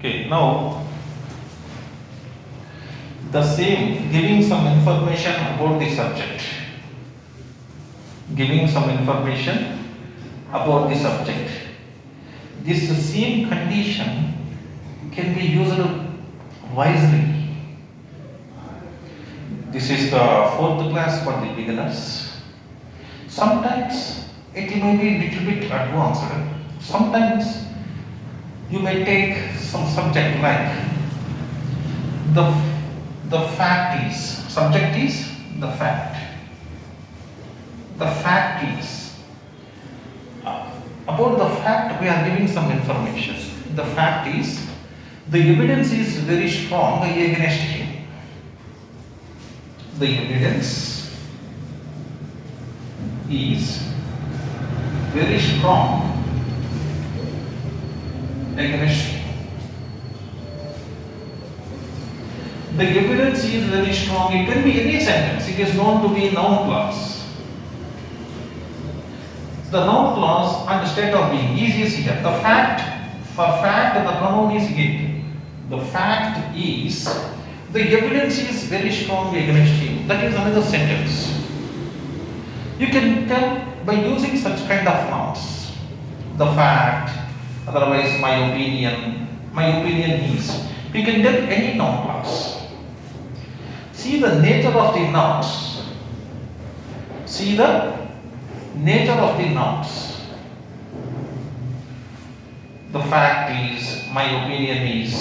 Okay, now the same giving some information about the subject. Giving some information about the subject. This same condition can be used wisely. This is the fourth class for the beginners. Sometimes it may be little bit advanced. Sometimes you may take some subject like the fact is. Subject is the fact. The fact is. About the fact we are giving some information. The fact is the evidence is very strong against him. The evidence is very strong against him. The evidence is very strong. It can be any sentence. It is known to be noun clause. The noun clause and state of being is here. The fact, for fact, the pronoun is it. The fact is, the evidence is very strong against him. That is another sentence. You can tell by using such kind of nouns. The fact, otherwise my opinion is. You can tell any noun clause. See the nature of the nouns. See the nature of the nouns. The fact is, my opinion is,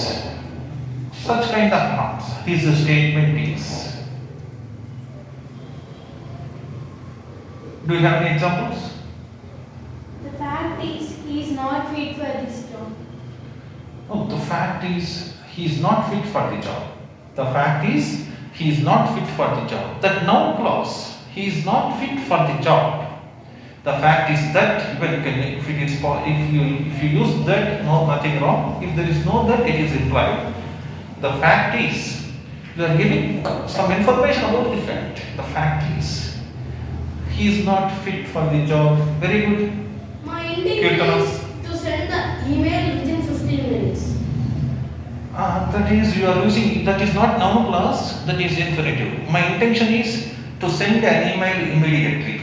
such kind of nouns. His statement is. Do you have any examples? The fact is, he is not fit for this job. Oh, the fact is, he is not fit for the job. The fact is, he is not fit for the job. That noun clause, he is not fit for the job. The fact is that, even you can, if you use that, no, nothing wrong. If there is no that, it is implied. The fact is, you are giving some information about the fact. The fact is, he is not fit for the job. Very good. My intention is to send the email within 15 minutes. That is, you are using, that is not noun clause, that is infinitive. My intention is to send an email immediately.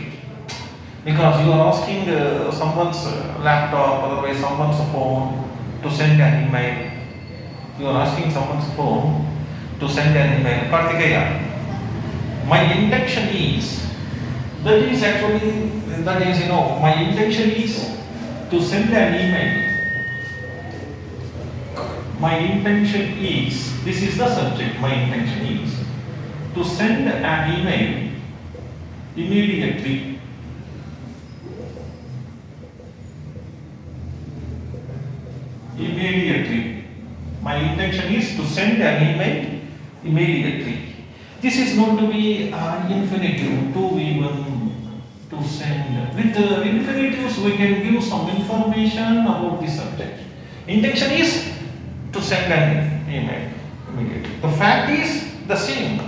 Because you are asking someone's laptop, otherwise someone's phone to send an email. You are asking someone's phone to send an email. Kartikeya, my intention is, that is actually, that is, my intention is to send an email. My intention is, this is the subject, my intention is to send an email immediately. Immediately. My intention is to send an email immediately. This is known to be an infinitive, to even, to send. With the infinitives, we can give some information about the subject. Intention is to send an email immediately. The fact is the same.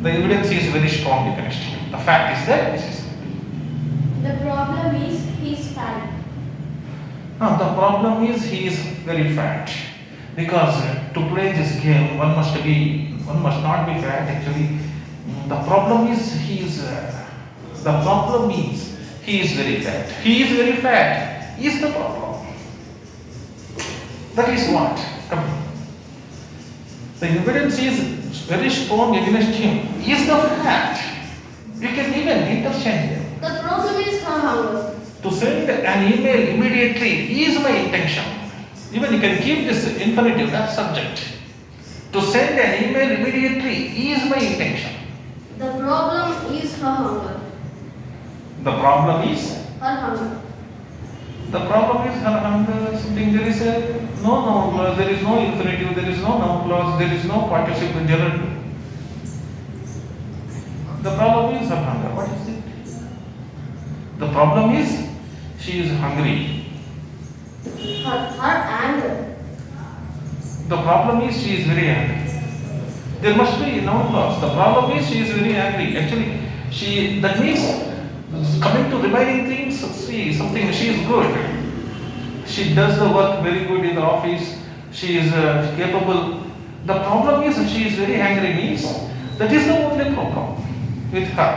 The evidence is very strong against him. The fact is that this is. The problem is he is fat. No, the problem is he is very fat. Because to play this game, one must not be fat. Actually, the problem is he is very fat. He is very fat. Is the problem. That is what. Come on. The evidence is very strong against him. Is the fact. You can even interchange them. The problem is her hunger. To send an email immediately is my intention. Even you can keep this infinitive as subject. To send an email immediately is my intention. The problem is her hunger. The problem is Her hunger. the problem is her hunger. Something there is no noun clause, there is no infinitive, there is no noun clause, there is no participle gerund. The problem is her hunger. What is it? The problem is she is hungry. Her anger. The problem is she is very angry. There must be a noun clause. The problem is she is very angry. Actually, that means coming to remaining things, see something, she is good. She does the work very good in the office. she is capable. The problem is she is very angry means that is the only problem with her.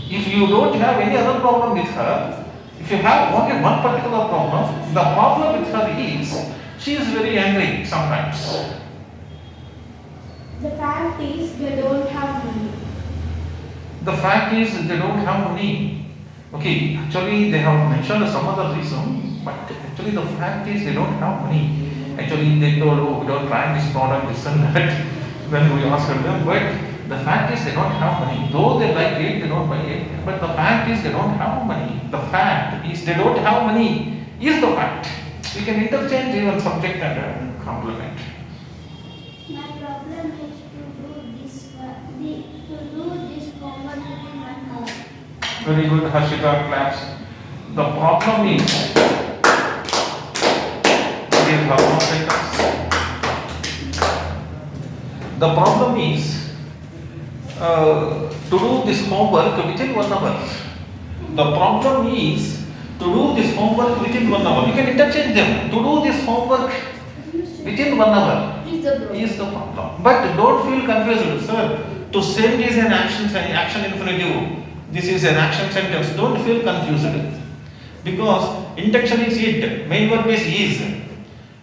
If you don't have any other problem with her, if you have only one particular problem, the problem with her is she is very angry sometimes. The fact is they don't have money. The fact is they don't have money. Okay, actually they have mentioned some other reason, but actually the fact is they don't have money. Actually they told, oh, we don't try this product, this and that, when we asked them, but the fact is they don't have money. Though they like it, they don't buy it, but the fact is they don't have money. The fact is they don't have money is the fact. We can interchange even subject and complement. My problem is to do this homework within 1 hour. Very good, Harshita, claps. The problem is, give her 1 second. The problem is to do this homework within 1 hour. The problem is to do this homework within 1 hour. You can interchange them. To do this homework within 1 hour is the problem. But don't feel confused, sir. To send is an action infinitive. This is an action sentence. Don't feel confused. Because intention is it. Main verb is.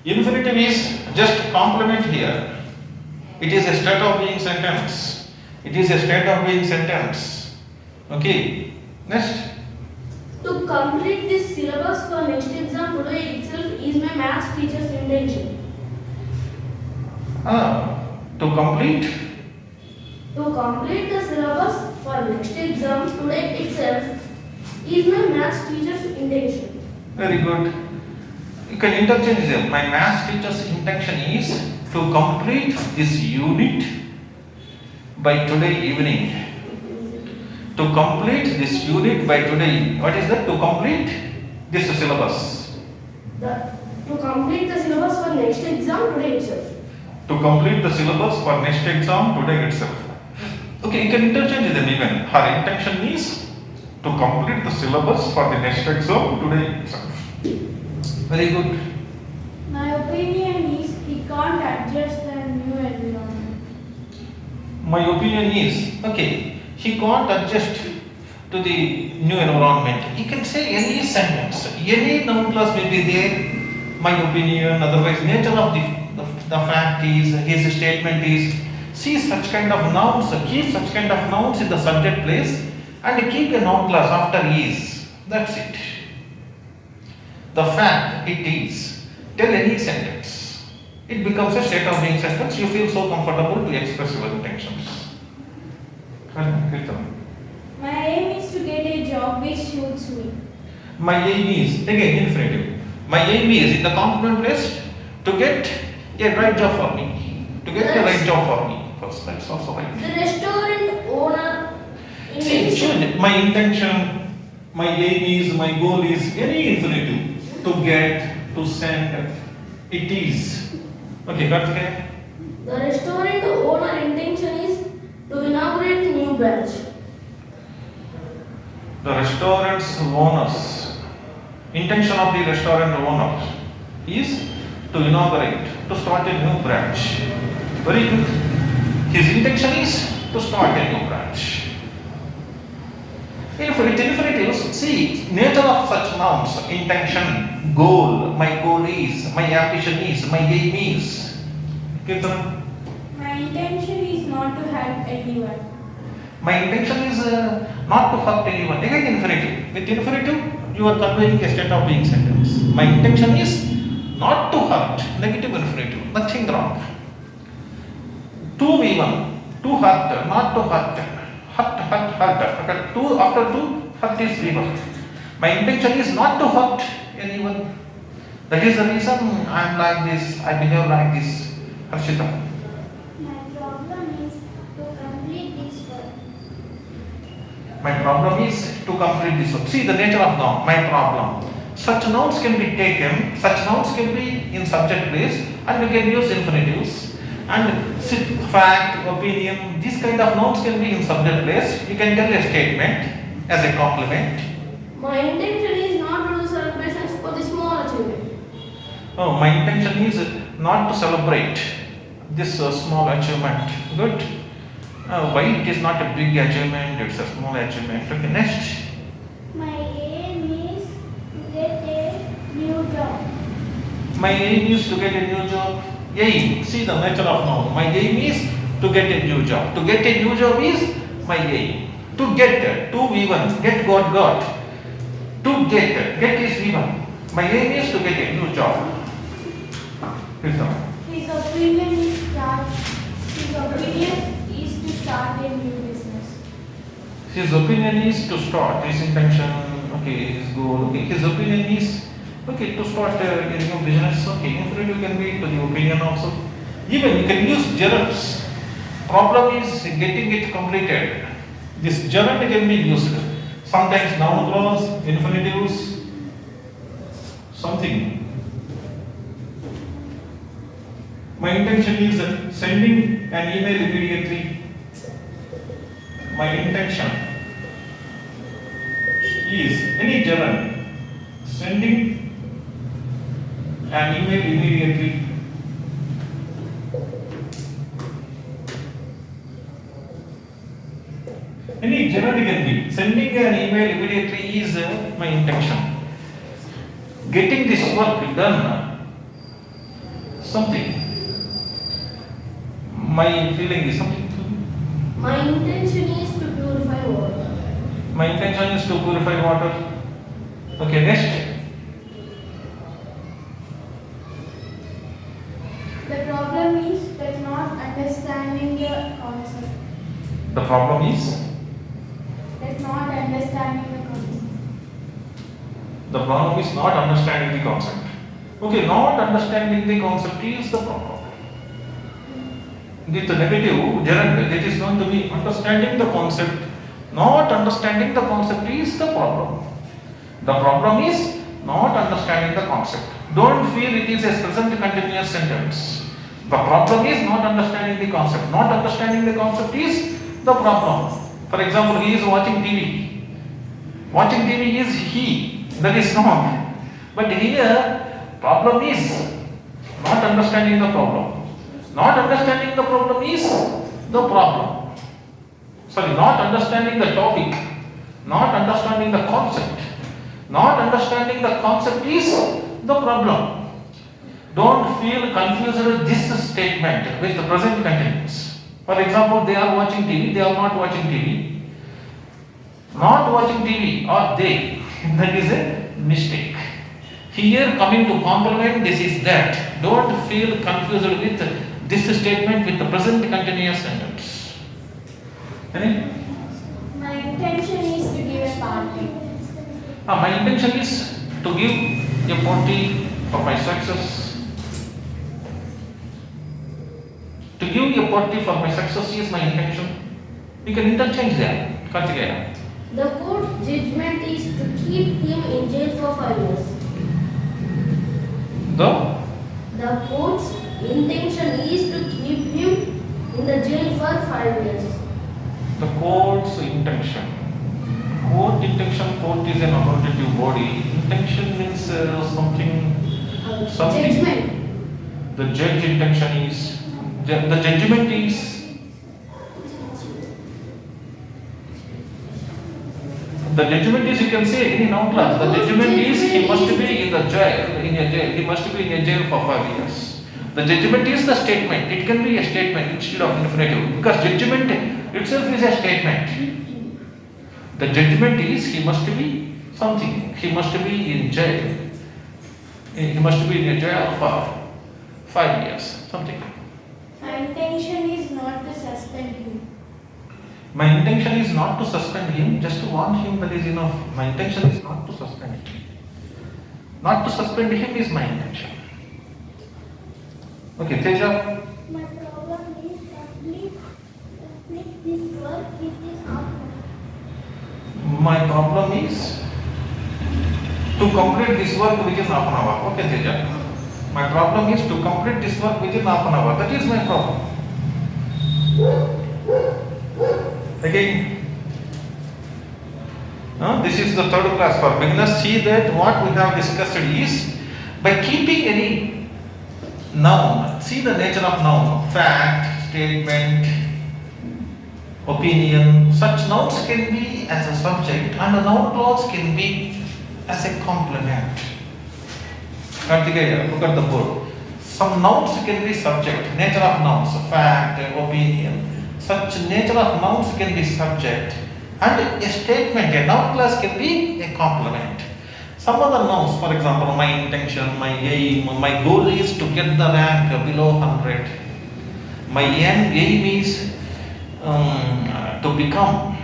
Infinitive is just complement here. It is a state of being sentence. It is a state of being sentence. Okay. Next. To complete this syllabus for next exam today itself is my maths teacher's intention. To complete. To complete the syllabus for next exam today itself is my maths teacher's intention. Very good. You can interchange them. My maths teacher's intention is to complete this unit by today evening. To complete this unit by today. What is that? To complete this syllabus. To complete the syllabus for next exam today itself. To complete the syllabus for next exam today itself. Okay, you can interchange them even. Her intention is to complete the syllabus for the next exam today itself. Very good. My opinion is he can't adjust the new environment. My opinion is, okay, he can't adjust to the new environment. He can say any sentence, any noun clause may be there. My opinion, otherwise nature of the fact is, his statement is. See such kind of nouns, keep such kind of nouns in the subject place and keep a noun clause after is. That's it. The fact it is. Tell any sentence. It becomes a state of being sentence. You feel so comfortable to express your intentions. My aim is to get a job which suits me. My aim is, again infinitive. My aim is in the complement place to get a right job for me. To get a right job for me. First, that's also right. The restaurant owner. See, choose my intention, my aim is, my goal is, any infinitive. To get, to send, it is. Okay, got it? The restaurant owner intention is to inaugurate a new branch. The restaurant's owners, intention of the restaurant owner is to inaugurate, to start a new branch. Very good. His intention is to start a new branch. If with infinitives, see, nature of such nouns, intention, goal, my goal is, my ambition is, my aim is. Kirtan? My intention is not to hurt anyone. My intention is not to hurt anyone. Again infinitive. With infinitive, you are conveying a state of being sentence. My intention is not to hurt. Negative infinitive. Nothing wrong. To even. To hurt. Not to hurt. Hurt. To, after to, hurt is V1. My intention is not to hurt anyone. That is the reason I am like this, I behave like this. Harshita. My problem is to complete this work. My problem is to complete this work. See the nature of noun, my problem. Such nouns can be taken, such nouns can be in subject place and you can use infinitives. And fact, opinion, these kind of nouns can be in subject place. You can tell a statement as a complement. My intention is not to do celebrations for the small achievement. Oh, my intention is not to celebrate this small achievement. Good. Why it is not a big achievement? It's a small achievement. Okay, next. My aim is to get a new job. My aim is to get a new job. Aim. See the nature of noun. My aim is to get a new job. To get a new job is my aim. To get, to V1, get, got. To get is V1. My aim is to get a new job. Please now. His opinion is to start a new business. His opinion is to start. His intention, okay, his goal, okay. His opinion is, okay, to start a new business, okay. Infinitive can be to the opinion also. Even you can use gerunds. Problem is getting it completed. This gerund can be used. Sometimes noun clause, infinitives, something. My intention is sending an email immediately. My intention is any gerund sending an email immediately. Any gerund can be sending an email immediately is my intention. Getting this work done, something. My feeling is something. My intention is to purify water. My intention is to purify water. Okay, next. The problem is that not understanding the concept. The problem is That not understanding the concept. the problem is not understanding the concept. Okay, not understanding the concept is the problem. With the negative gerund, it is going to be understanding the concept. Not understanding the concept is the problem. The problem is not understanding the concept. Don't feel it is a present continuous sentence. The problem is not understanding the concept. Not understanding the concept is the problem. For example, he is watching TV. Watching TV is he, that is not. But here, problem is not understanding the problem. Not understanding the problem is the problem. Sorry, not understanding the topic, not understanding the concept. Not understanding the concept is the problem. Don't feel confused with this statement with the present continuous. For example, they are watching TV, they are not watching TV. Not watching TV or they, that is a mistake. Here coming to complement, this is that. Don't feel confused with this statement with the present continuous sentence. Any? My intention is to give a party. My intention is to give a party for my success. To give a party for my success is my intention. You can interchange them. Continue. The court's judgment is to keep him in jail for 5 years. The court's intention is to keep him in the jail for 5 years. The court's intention. Court intention, court is an authoritative body. Intention means something. Judgment. The judge intention is, the judgment is, the judgment is, you can say any noun class. The judgment is he must be in the jail, he must be in a jail for 5 years. The judgment is the statement. It can be a statement instead of infinitive because judgment itself is a statement. The judgment is he must be something. He must be in jail. He must be in a jail for 5 years. Something. My intention is not to suspend him. My intention is not to suspend him, just to warn him, that is enough. My intention is not to suspend him. Not to suspend him is my intention. Okay, Teja. My problem is complete this work within half an hour. My problem is to complete this work within half an hour. Okay, Teja. My problem is to complete this work within half an hour. That is my problem. Again, this is the third class for beginners. See that what we have discussed is By keeping any noun, see the nature of noun, fact, statement, opinion, such nouns can be as a subject and a noun clause can be as a complement. Kartikeya, look at the board. Some nouns can be subject, nature of nouns, fact, opinion. Such nature of nouns can be subject and a statement, a noun clause can be a complement. Some other nouns, for example, my intention, my aim, my goal is to get the rank below 100. My aim is to become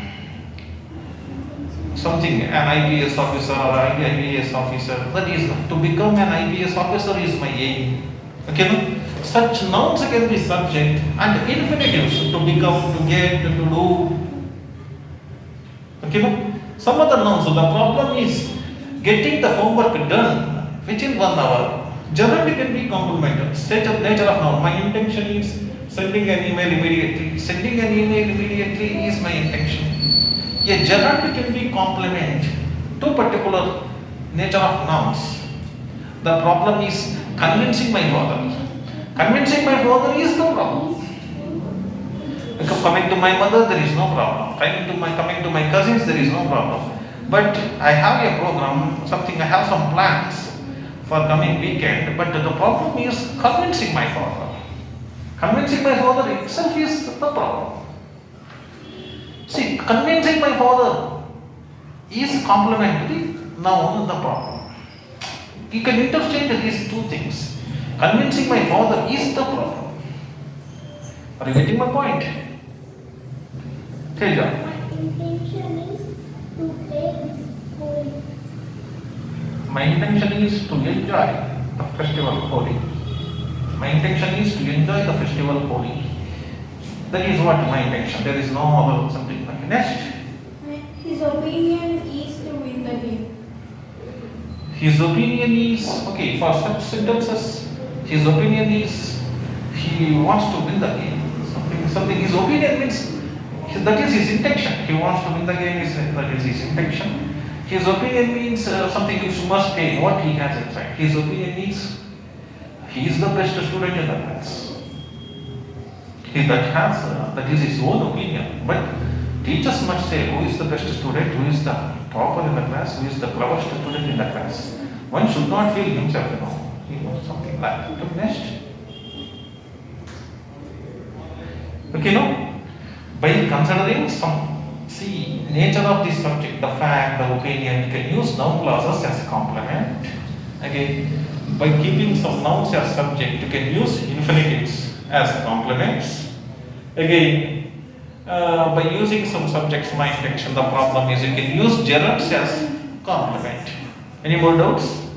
something, an IPS officer or IAS officer. That is, to become an IPS officer is my aim. Okay, no? Such nouns can be subject and infinitives, to become, to get, to do. Okay, no? Some other nouns, the problem is getting the homework done within 1 hour. Gerund can be complemented. Nature of noun. My intention is sending an email immediately. Sending an email immediately is my intention. A gerund can be complement to particular nature of nouns. The problem is convincing my father. Convincing my father is no problem. Because coming to my mother, there is no problem. Coming to my cousins, there is no problem. But I have a program, something, I have some plans for coming weekend, but the problem is convincing my father. Convincing my father itself is the problem. See, convincing my father is complementary, now the problem. You can interchange these two things. Convincing my father is the problem. Are you getting my point? Teja. My intention is to enjoy the festival Holi. My intention is to enjoy the festival Holi. That is what my intention. There is no other something like next. His opinion is to win the game. His opinion is okay for such sentences. His opinion is he wants to win the game. Something. His opinion means that is his intention. He wants to win the game. That is his intention. His opinion means something which must take what he has inside. His opinion means he is the best student in the class. That is his own opinion. But teachers must say who is the best student, who is the topper in the class, who is the cleverest student in the class. One should not feel himself, something like that. Next. Okay, no? By considering nature of this subject, the fact, the opinion, you can use noun clauses as a complement. Again, by keeping some nouns as subject, you can use infinitives as complements. Again, by using some subjects, my intention, the problem is you can use gerunds as complement. Any more doubts?